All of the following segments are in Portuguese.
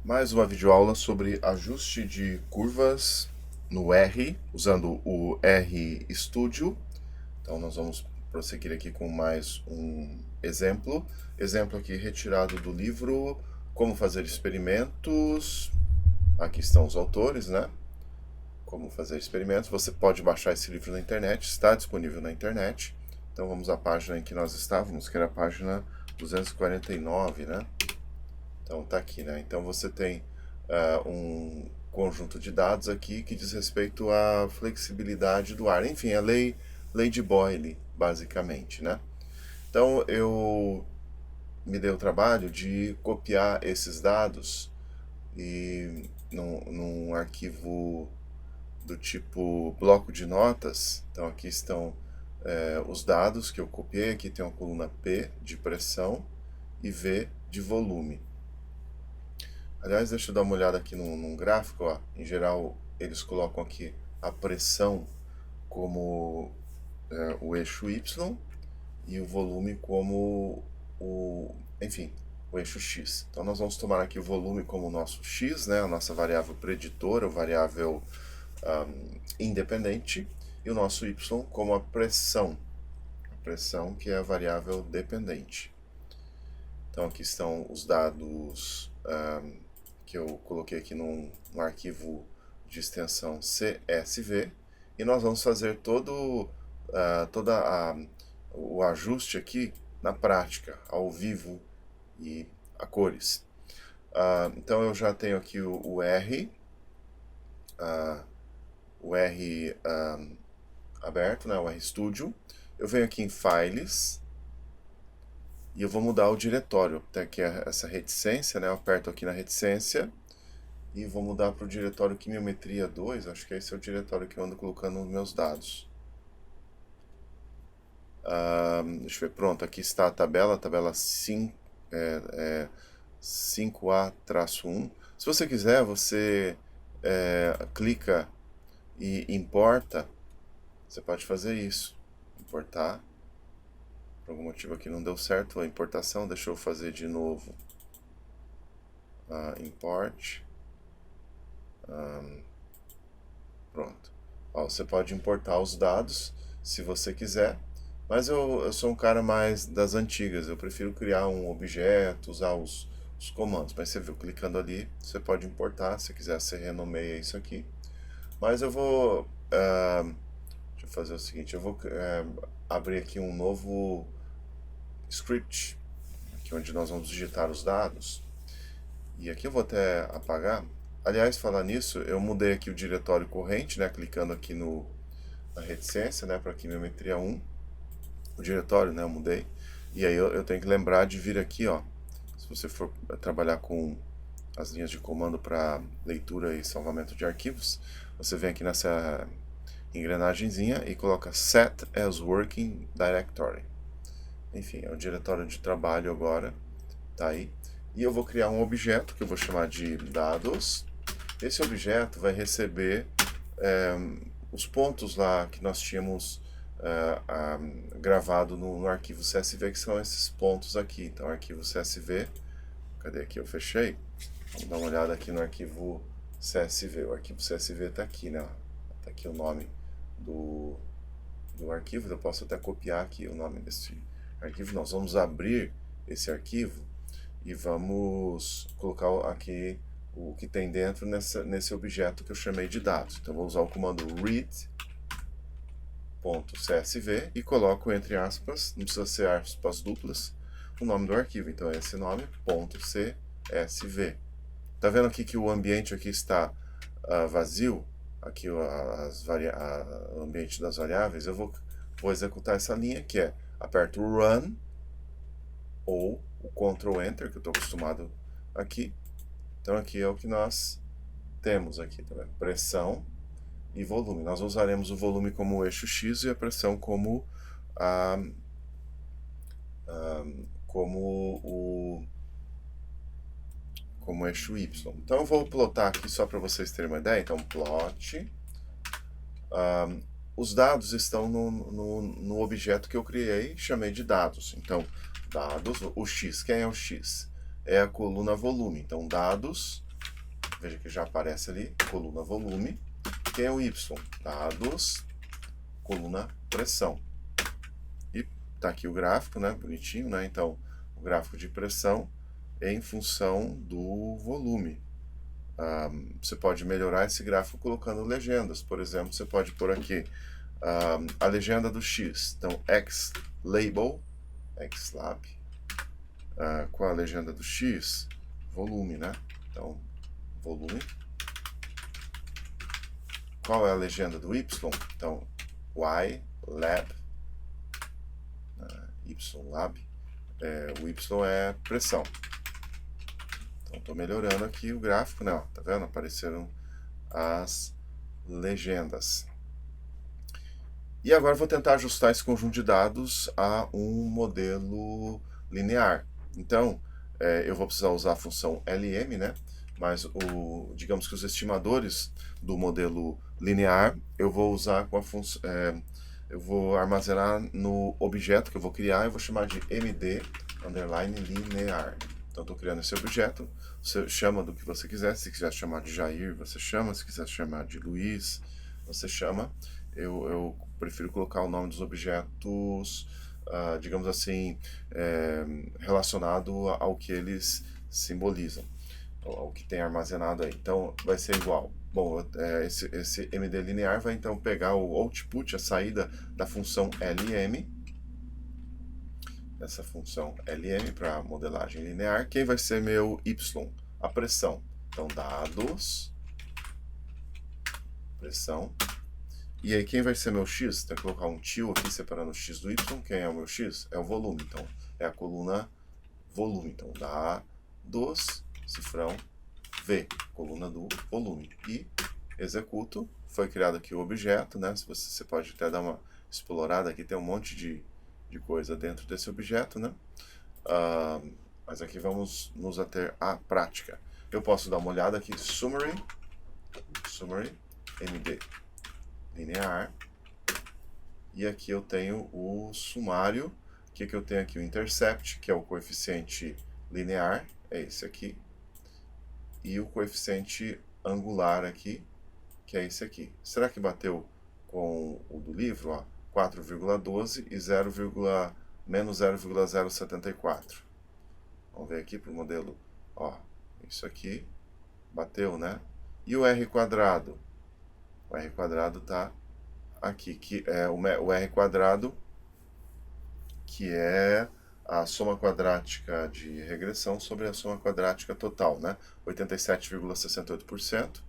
Mais uma videoaula sobre ajuste de curvas no R, usando o RStudio. Então nós vamos prosseguir aqui com mais um exemplo. Exemplo aqui retirado do livro Como Fazer Experimentos. Aqui estão os autores, né? Como Fazer Experimentos. Você pode baixar esse livro na internet, está disponível na internet. Então vamos à página em que nós estávamos, que era a página 249, né? Então tá aqui, né? Então você tem um conjunto de dados aqui que diz respeito à flexibilidade do ar. Enfim, a lei de Boyle, basicamente, né? Então eu me dei o trabalho de copiar esses dados e num arquivo do tipo bloco de notas. Então aqui estão os dados que eu copiei. Aqui tem uma coluna P de pressão e V de volume. Aliás, deixa eu dar uma olhada aqui num gráfico. Ó. Em geral, eles colocam aqui a pressão como o eixo Y e o volume como enfim, o eixo X. Então nós vamos tomar aqui o volume como o nosso X, né, a nossa variável preditora, ou variável independente, e o nosso Y como a pressão que é a variável dependente. Então aqui estão os dados que eu coloquei aqui num arquivo de extensão CSV, e nós vamos fazer todo o ajuste aqui na prática, ao vivo e a cores. Então eu já tenho aqui o R aberto, né, o RStudio. Eu venho aqui em Files e eu vou mudar o diretório. Tem aqui essa reticência, né? Eu aperto aqui na reticência e vou mudar para o diretório Quimiometria 2. Acho que esse é o diretório que eu ando colocando os meus dados. Deixa eu ver, pronto, aqui está a tabela 5A-1. Se você quiser, você clica e importa. Você pode fazer isso, importar. Por algum motivo aqui não deu certo a importação, deixa eu fazer de novo. Import. Pronto. Ó, você pode importar os dados se você quiser, mas eu sou um cara mais das antigas. Eu prefiro criar um objeto, usar os comandos. Mas você viu, clicando ali, você pode importar. Se quiser, você renomeia isso aqui. Mas eu vou... deixa eu fazer o seguinte, eu vou abrir aqui um novo script, aqui onde nós vamos digitar os dados. E aqui eu vou até apagar. Aliás, falar nisso, eu mudei aqui o diretório corrente, né, clicando aqui na reticência, né, para quimiometria 1. O diretório, né, eu mudei. E aí eu tenho que lembrar de vir aqui, ó. Se você for trabalhar com as linhas de comando para leitura e salvamento de arquivos, você vem aqui nessa engrenagemzinha e coloca Set as Working Directory. Enfim, é o diretório de trabalho agora, tá aí. E eu vou criar um objeto que eu vou chamar de dados. Esse objeto vai receber os pontos lá que nós tínhamos gravado no arquivo CSV, que são esses pontos aqui. Então, arquivo CSV, cadê aqui? Eu fechei. Vamos dar uma olhada aqui no arquivo CSV. O arquivo CSV está aqui, né? Está aqui o nome do arquivo. Eu posso até copiar aqui o nome desse arquivo. Nós vamos abrir esse arquivo e vamos colocar aqui o que tem dentro nesse objeto que eu chamei de dados. Então vou usar o comando read.csv e coloco entre aspas, não precisa ser aspas duplas, o nome do arquivo. Então é esse nome, .csv. Tá vendo aqui que o ambiente aqui está vazio? Aqui o ambiente das variáveis. Eu vou executar essa linha que é aperto o Run ou o Ctrl Enter, que eu estou acostumado aqui. Então aqui é o que nós temos aqui, tá vendo? Pressão e volume. Nós usaremos o volume como o eixo X e a pressão como como eixo Y. Então eu vou plotar aqui só para vocês terem uma ideia. Então plot. Os dados estão no objeto que eu criei, chamei de dados. Então dados, o X, quem é o X? É a coluna volume. Então dados Veja que já aparece ali, coluna volume. Quem é o Y? Dados, coluna pressão. E tá aqui o gráfico, né? Bonitinho, né? Então, o gráfico de pressão é em função do volume. Você pode melhorar esse gráfico colocando legendas. Por exemplo, você pode pôr aqui a legenda do X. Então, X-Label, X-Lab, com a legenda do X, volume, né? Então, volume. Qual é a legenda do Y? Então, Y-Lab, Y-Lab, o Y é pressão. Então, estou melhorando aqui o gráfico, né? Ó, tá vendo? Apareceram as legendas. E agora vou tentar ajustar esse conjunto de dados a um modelo linear. Então, eu vou precisar usar a função LM, né? Mas digamos que os estimadores do modelo linear eu vou usar com a função, eu vou armazenar no objeto que eu vou criar, eu vou chamar de MD underline linear. Então, estou criando esse objeto, você chama do que você quiser, se quiser chamar de Jair, você chama, se quiser chamar de Luiz, você chama. Eu prefiro colocar o nome dos objetos, digamos assim, relacionado ao que eles simbolizam, ao que tem armazenado aí. Então, vai ser igual. Bom, esse MD linear vai então pegar o output, a saída da função LM, essa função LM para modelagem linear. Quem vai ser meu Y? A pressão. Então, dados, pressão. E aí, quem vai ser meu X? Tem que colocar um til aqui separando o X do Y. Quem é o meu X? É o volume. Então, é a coluna volume. Então, dados, cifrão, V, coluna do volume. E executo. Foi criado aqui o objeto, né? Você pode até dar uma explorada aqui, tem um monte de coisa dentro desse objeto, né? Mas aqui vamos nos ater à prática. Eu posso dar uma olhada aqui, summary, MD linear, e aqui eu tenho o sumário. O que eu tenho aqui? O intercept, que é o coeficiente linear, é esse aqui, e o coeficiente angular aqui, que é esse aqui. Será que bateu com o do livro? Ó, 4,12 e menos 0,074. Vamos ver aqui para o modelo. Ó, isso aqui bateu, né? E o R quadrado? O R quadrado está aqui, que é o R quadrado, que é a soma quadrática de regressão sobre a soma quadrática total, né? 87,68%.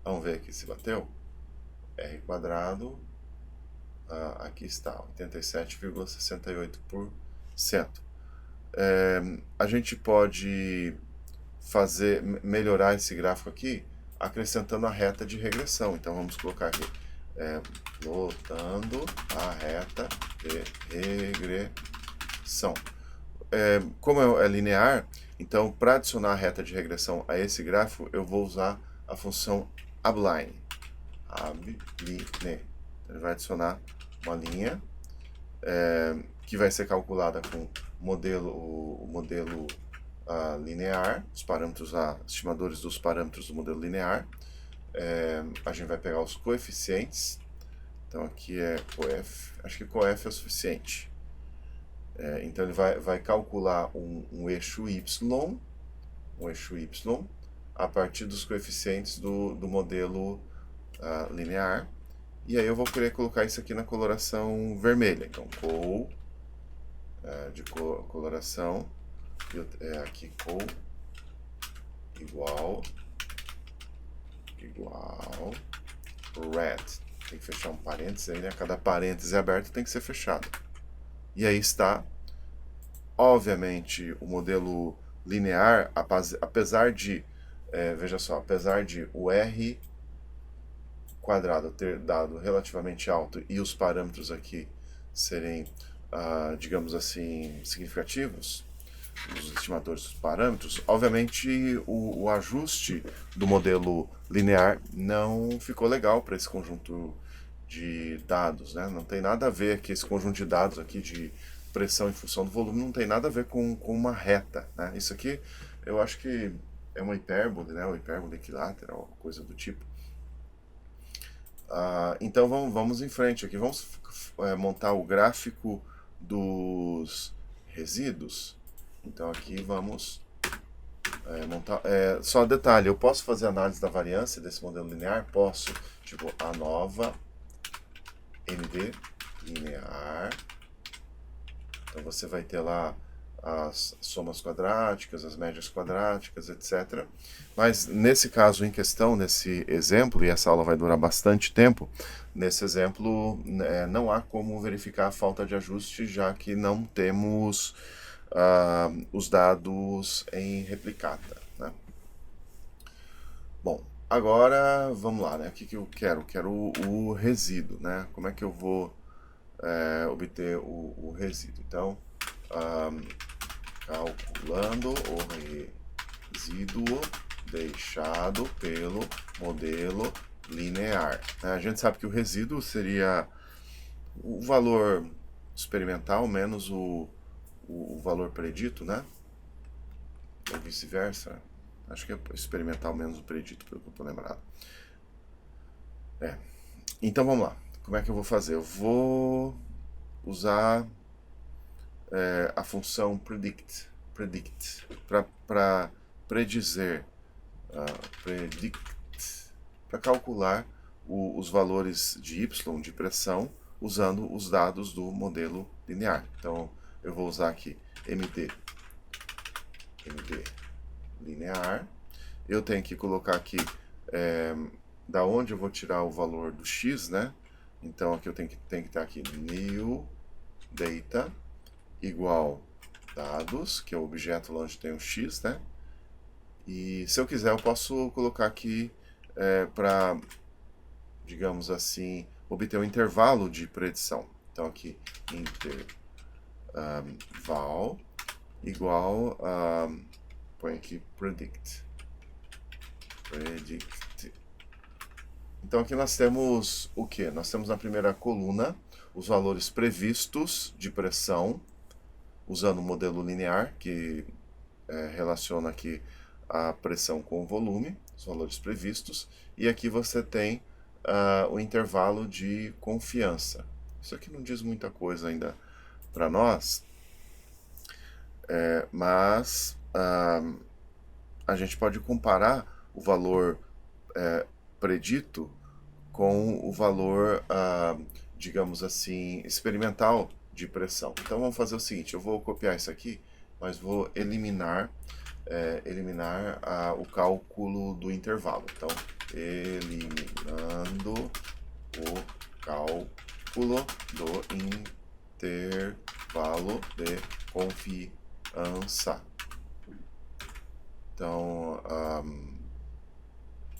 Vamos ver aqui se bateu. R quadrado, aqui está, 87,68%. A gente pode melhorar esse gráfico aqui acrescentando a reta de regressão. Então vamos colocar aqui, plotando a reta de regressão. Como é linear, então para adicionar a reta de regressão a esse gráfico, eu vou usar a função abline. Ele vai adicionar uma linha que vai ser calculada com o modelo linear, os parâmetros, estimadores dos parâmetros do modelo linear. A gente vai pegar os coeficientes. Então aqui é coef, acho que coef é o suficiente. Então ele vai calcular um eixo y, a partir dos coeficientes do modelo linear. E aí eu vou querer colocar isso aqui na coloração vermelha. Então, de coloração, aqui igual red. Tem que fechar um parênteses aí, né? Cada parêntese aberto tem que ser fechado. E aí está, obviamente, o modelo linear, apesar de, veja só, apesar de o R quadrado ter dado relativamente alto e os parâmetros aqui serem, digamos assim, significativos, os estimadores dos parâmetros, obviamente o ajuste do modelo linear não ficou legal para esse conjunto de dados, né? Não tem nada a ver que esse conjunto de dados aqui de pressão em função do volume não tem nada a ver com uma reta, né? Isso aqui eu acho que é uma hipérbole, né? Uma hipérbole equilátera, ou coisa do tipo. Então vamos em frente aqui. Vamos montar o gráfico dos resíduos. Então aqui vamos montar. Só detalhe, eu posso fazer análise da variância desse modelo linear? Posso. Tipo, a nova MD linear. Então você vai ter lá as somas quadráticas, as médias quadráticas, etc. Mas nesse caso em questão, nesse exemplo, e essa aula vai durar bastante tempo, nesse exemplo não há como verificar a falta de ajuste, já que não temos os dados em replicata, né? Bom, agora vamos lá, né? O que eu quero? Quero o resíduo, né? Como é que eu vou obter o resíduo? Então, calculando o resíduo deixado pelo modelo linear. A gente sabe que o resíduo seria o valor experimental menos o valor predito, né? Ou vice-versa. Acho que é experimental menos o predito, pelo que eu estou lembrado. Então vamos lá. Como é que eu vou fazer? Eu vou usar a função predict para predizer, para calcular os valores de y de pressão usando os dados do modelo linear. Então eu vou usar aqui MD linear. Eu tenho que colocar aqui da onde eu vou tirar o valor do x, né? Então aqui eu tenho que estar aqui new data igual dados, que é o objeto lá onde tem o x, né? E se eu quiser eu posso colocar aqui para, digamos assim, obter um intervalo de predição. Então aqui interval igual põe aqui predict. Então aqui nós temos o que? Nós temos na primeira coluna os valores previstos de pressão usando o modelo linear, que relaciona aqui a pressão com o volume, os valores previstos, e aqui você tem o intervalo de confiança. Isso aqui não diz muita coisa ainda para nós, mas a gente pode comparar o valor predito com o valor, digamos assim, experimental de pressão. Então vamos fazer o seguinte, eu vou copiar isso aqui, mas vou eliminar o cálculo do intervalo. Então, eliminando o cálculo do intervalo de confiança. Então,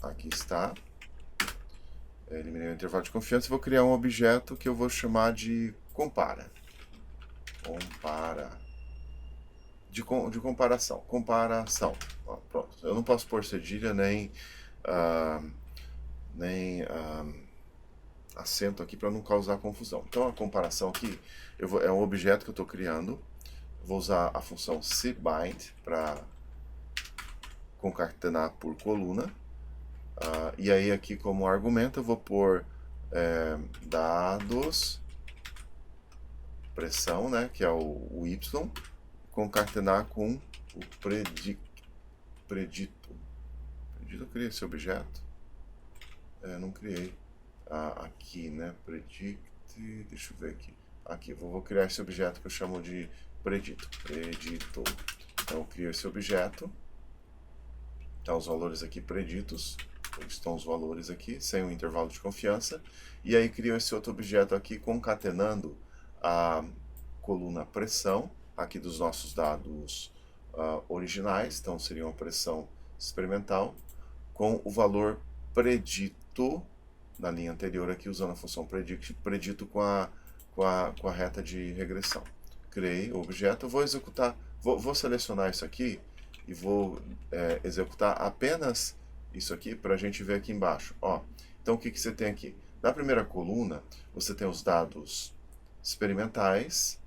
aqui está. Eliminei o intervalo de confiança e vou criar um objeto que eu vou chamar de compara. De comparação. Ó, pronto. Eu não posso pôr cedilha nem acento aqui para não causar confusão. Então a comparação aqui é um objeto que eu estou criando. Vou usar a função cbind para concatenar por coluna. E aí aqui como argumento eu vou pôr dados, pressão, né, que é o y, concatenar com o predito. Eu criei esse objeto? Não criei. Aqui, né, predict, deixa eu ver aqui. Aqui, vou criar esse objeto que eu chamo de predito. Então eu crio esse objeto. Tá os valores aqui preditos. Estão os valores aqui, sem o intervalo de confiança. E aí crio esse outro objeto aqui, concatenando a coluna pressão, aqui dos nossos dados originais, então seria uma pressão experimental, com o valor predito, na linha anterior aqui, usando a função predito com a reta de regressão. Criei o objeto, vou executar, vou selecionar isso aqui, e vou executar apenas isso aqui para a gente ver aqui embaixo. Ó, então o que você tem aqui? Na primeira coluna você tem os dados experimentais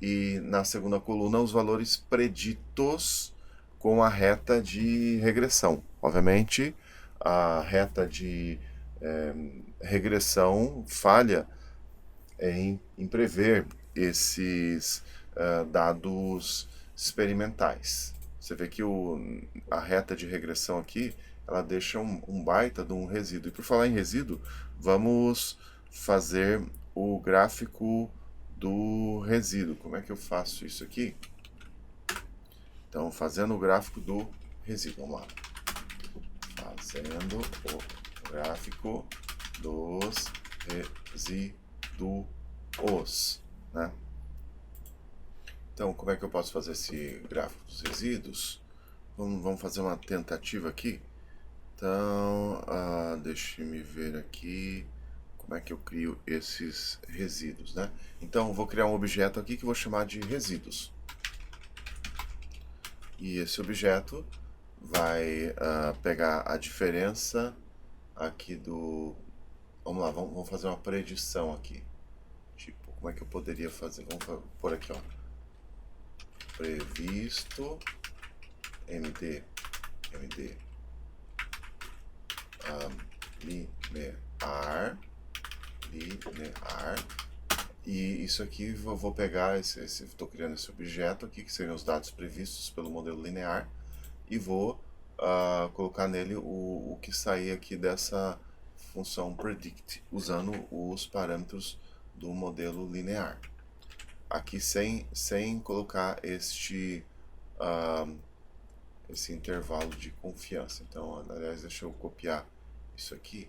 e na segunda coluna os valores preditos com a reta de regressão. Obviamente, a reta de regressão falha em prever esses dados experimentais. Você vê que a reta de regressão aqui, ela deixa um baita de um resíduo. E por falar em resíduo, vamos fazer o gráfico do resíduo. Como é que eu faço isso aqui? Então, fazendo o gráfico do resíduo. Vamos lá. Fazendo o gráfico dos resíduos, né? Então, como é que eu posso fazer esse gráfico dos resíduos? Vamos fazer uma tentativa aqui. Então, deixe-me ver aqui como é que eu crio esses resíduos, né? Então, eu vou criar um objeto aqui que eu vou chamar de resíduos. E esse objeto vai pegar a diferença aqui do... Vamos lá, vamos fazer uma predição aqui. Tipo, como é que eu poderia fazer? Vamos pôr aqui, ó. Previsto MD linear. E isso aqui eu vou pegar, estou criando esse objeto aqui, que seriam os dados previstos pelo modelo linear, e vou colocar nele o que sair aqui dessa função predict, usando os parâmetros do modelo linear. Aqui sem colocar esse intervalo de confiança. Então, aliás, deixa eu copiar isso aqui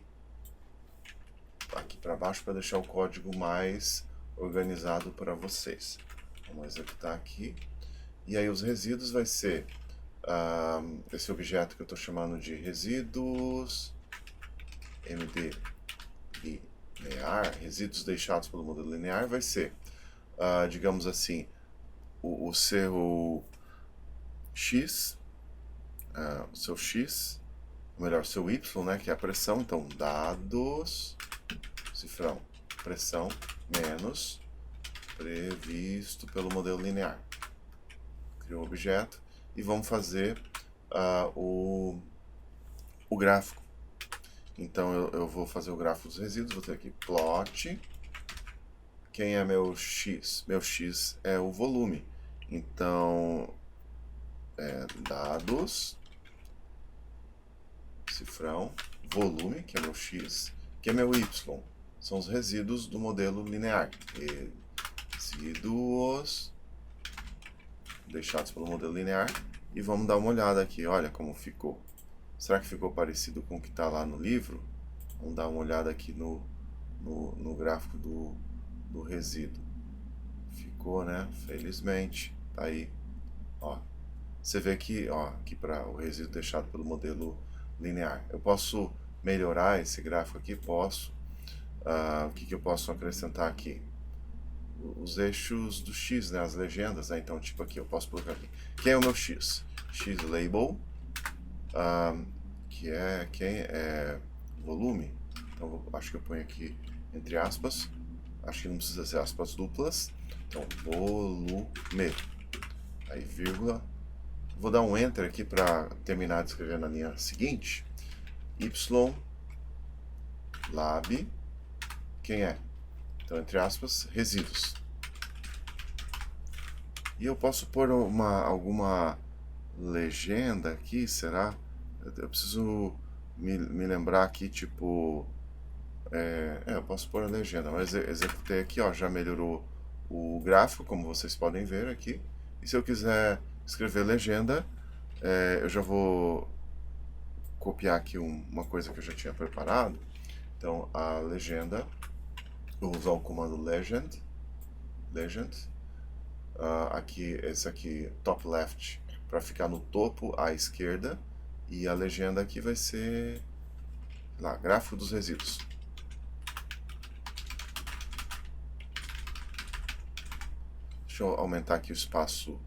para baixo para deixar o código mais organizado para vocês. Vamos executar aqui. E aí os resíduos vai ser esse objeto que eu estou chamando de resíduos MD linear, resíduos deixados pelo modelo linear, vai ser, digamos assim, o seu X, o seu X, ou melhor, o seu Y, né, que é a pressão. Então, dados, cifrão, pressão, menos, previsto pelo modelo linear. Criou o objeto e vamos fazer o gráfico. Então, eu vou fazer o gráfico dos resíduos, vou ter aqui plot. Quem é meu X? Meu X é o volume. Então, dados, cifrão, volume, que é meu X, que é meu Y. São os resíduos do modelo linear. Resíduos deixados pelo modelo linear. E vamos dar uma olhada aqui, olha como ficou. Será que ficou parecido com o que está lá no livro? Vamos dar uma olhada aqui no gráfico do resíduo. Ficou, né? Felizmente. Tá aí. Ó. Você vê aqui, ó, aqui para o resíduo deixado pelo modelo linear. Eu posso melhorar esse gráfico aqui? Posso. O que eu posso acrescentar aqui? Os eixos do X, né? As legendas, né? Então, tipo aqui, eu posso colocar aqui. Quem é o meu X? X label, que é quem é volume. Então, acho que eu ponho aqui entre aspas. Acho que não precisa ser aspas duplas. Então, volume. Aí, vírgula. Vou dar um enter aqui para terminar de escrever na linha seguinte. Y lab, quem é? Então, entre aspas, resíduos. E eu posso pôr alguma legenda aqui, será? Eu preciso me lembrar aqui, tipo... eu posso pôr a legenda, mas executei aqui, ó, já melhorou o gráfico, como vocês podem ver aqui. E se eu quiser escrever legenda, eu já vou copiar aqui uma coisa que eu já tinha preparado. Então, a legenda, eu vou usar o comando legend, esse aqui, top left, para ficar no topo à esquerda, e a legenda aqui vai ser, lá, gráfico dos resíduos. Deixa eu aumentar aqui o espaço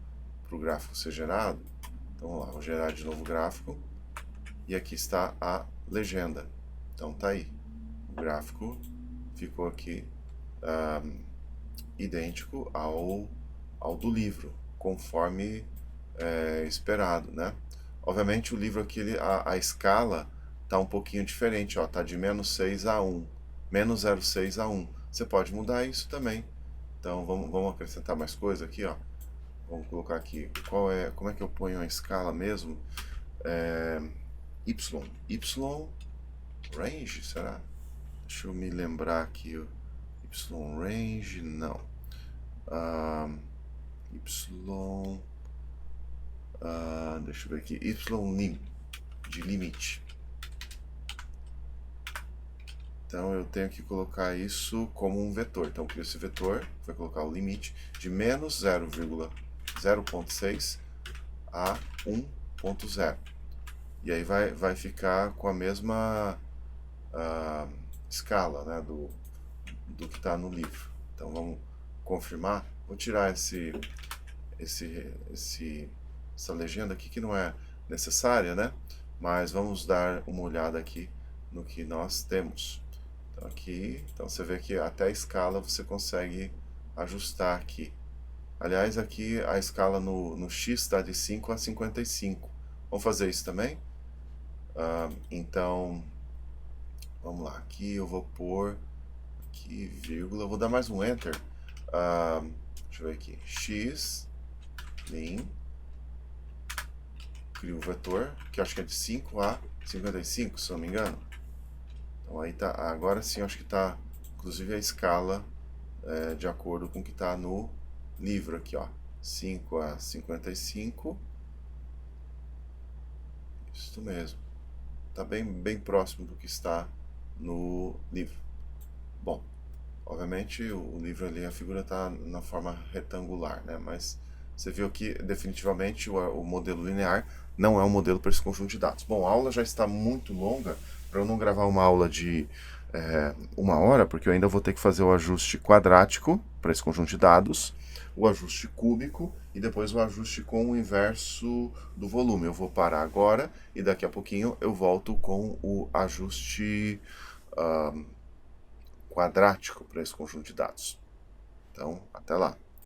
para o gráfico ser gerado. Então, vamos lá, vou gerar de novo o gráfico, e aqui está a legenda. Então, tá aí, o gráfico ficou aqui idêntico ao do livro, conforme esperado, né? Obviamente o livro aqui, a escala tá um pouquinho diferente, ó, tá de -6 a 1, -0,6 a 1. Você pode mudar isso também. Então vamos acrescentar mais coisa aqui, ó. Vamos colocar aqui, como é que eu ponho a escala mesmo? Y range, será? Deixa eu me lembrar aqui, Y range, não. Deixa eu ver aqui, lim, de limite. Então eu tenho que colocar isso como um vetor. Então crio esse vetor, vai colocar o limite de menos 0,0.6 a 1.0. E aí vai ficar com a mesma escala, né, do que está no livro. Então vamos confirmar. Vou tirar essa legenda aqui que não é necessária, né? Mas vamos dar uma olhada aqui no que nós temos. Então aqui, então você vê que até a escala você consegue ajustar aqui. Aliás, aqui a escala no X está de 5 a 55. Vamos fazer isso também? Então, vamos lá. Aqui eu vou pôr aqui, vírgula. Eu vou dar mais um Enter. Deixa eu ver aqui. X, lim. Crio o vetor, que eu acho que é de 5 a 55, se eu não me engano. Então aí tá, agora sim eu acho que está, inclusive a escala de acordo com o que está no livro aqui, ó. 5 a 55. Isso mesmo. Está bem próximo do que está no livro. Bom, obviamente o livro ali, a figura está na forma retangular, né? Mas você viu que definitivamente o modelo linear não é um modelo para esse conjunto de dados. Bom, a aula já está muito longa, para eu não gravar uma aula de 1 hora, porque eu ainda vou ter que fazer o ajuste quadrático para esse conjunto de dados, o ajuste cúbico e depois o ajuste com o inverso do volume. Eu vou parar agora e daqui a pouquinho eu volto com o ajuste quadrático para esse conjunto de dados. Então, até lá.